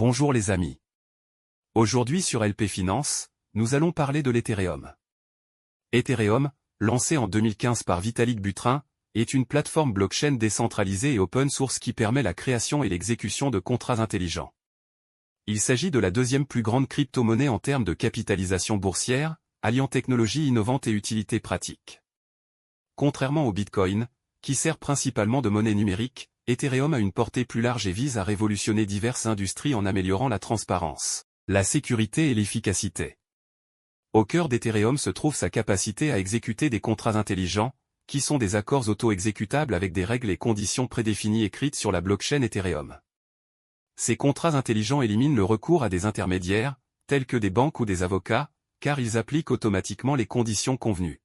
Bonjour les amis. Aujourd'hui sur LP Finance, nous allons parler de l'Ethereum. Ethereum, lancé en 2015 par Vitalik Buterin, est une plateforme blockchain décentralisée et open source qui permet la création et l'exécution de contrats intelligents. Il s'agit de la deuxième plus grande crypto-monnaie en termes de capitalisation boursière, alliant technologie innovante et utilité pratique. Contrairement au Bitcoin, qui sert principalement de monnaie numérique, Ethereum a une portée plus large et vise à révolutionner diverses industries en améliorant la transparence, la sécurité et l'efficacité. Au cœur d'Ethereum se trouve sa capacité à exécuter des contrats intelligents, qui sont des accords auto-exécutables avec des règles et conditions prédéfinies écrites sur la blockchain Ethereum. Ces contrats intelligents éliminent le recours à des intermédiaires, tels que des banques ou des avocats, car ils appliquent automatiquement les conditions convenues.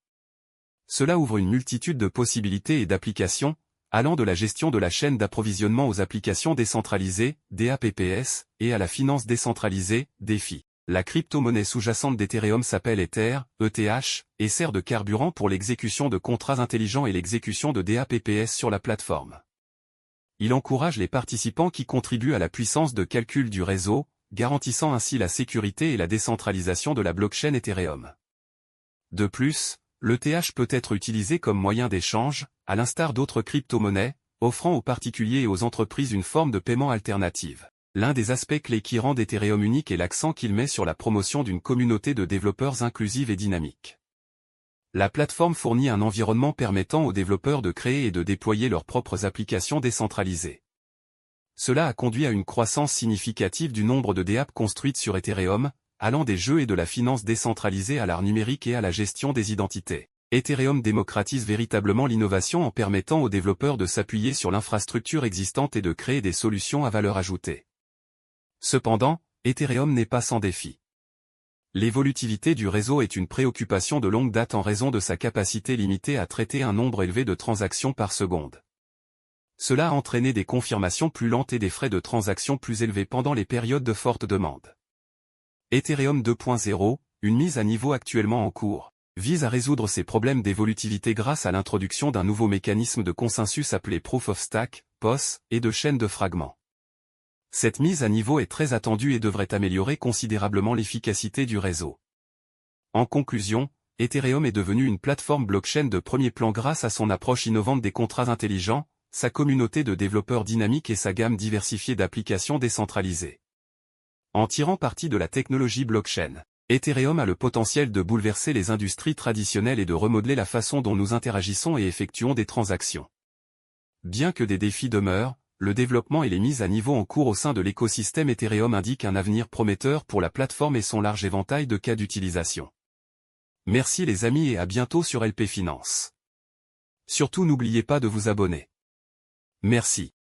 Cela ouvre une multitude de possibilités et d'applications, allant de la gestion de la chaîne d'approvisionnement aux applications décentralisées, DApps, et à la finance décentralisée, DeFi. La crypto-monnaie sous-jacente d'Ethereum s'appelle Ether, ETH, et sert de carburant pour l'exécution de contrats intelligents et l'exécution de DApps sur la plateforme. Il encourage les participants qui contribuent à la puissance de calcul du réseau, garantissant ainsi la sécurité et la décentralisation de la blockchain Ethereum. De plus, l'ETH peut être utilisé comme moyen d'échange, à l'instar d'autres crypto-monnaies, offrant aux particuliers et aux entreprises une forme de paiement alternative. L'un des aspects clés qui rendent Ethereum unique est l'accent qu'il met sur la promotion d'une communauté de développeurs inclusive et dynamique. La plateforme fournit un environnement permettant aux développeurs de créer et de déployer leurs propres applications décentralisées. Cela a conduit à une croissance significative du nombre de dApps construites sur Ethereum, allant des jeux et de la finance décentralisée à l'art numérique et à la gestion des identités. Ethereum démocratise véritablement l'innovation en permettant aux développeurs de s'appuyer sur l'infrastructure existante et de créer des solutions à valeur ajoutée. Cependant, Ethereum n'est pas sans défi. L'évolutivité du réseau est une préoccupation de longue date en raison de sa capacité limitée à traiter un nombre élevé de transactions par seconde. Cela a entraîné des confirmations plus lentes et des frais de transaction plus élevés pendant les périodes de forte demande. Ethereum 2.0, une mise à niveau actuellement en cours, vise à résoudre ces problèmes d'évolutivité grâce à l'introduction d'un nouveau mécanisme de consensus appelé Proof of Stake, POS, et de chaîne de fragments. Cette mise à niveau est très attendue et devrait améliorer considérablement l'efficacité du réseau. En conclusion, Ethereum est devenu une plateforme blockchain de premier plan grâce à son approche innovante des contrats intelligents, sa communauté de développeurs dynamiques et sa gamme diversifiée d'applications décentralisées. En tirant parti de la technologie blockchain, Ethereum a le potentiel de bouleverser les industries traditionnelles et de remodeler la façon dont nous interagissons et effectuons des transactions. Bien que des défis demeurent, le développement et les mises à niveau en cours au sein de l'écosystème Ethereum indiquent un avenir prometteur pour la plateforme et son large éventail de cas d'utilisation. Merci les amis et à bientôt sur LP Finance. Surtout n'oubliez pas de vous abonner. Merci.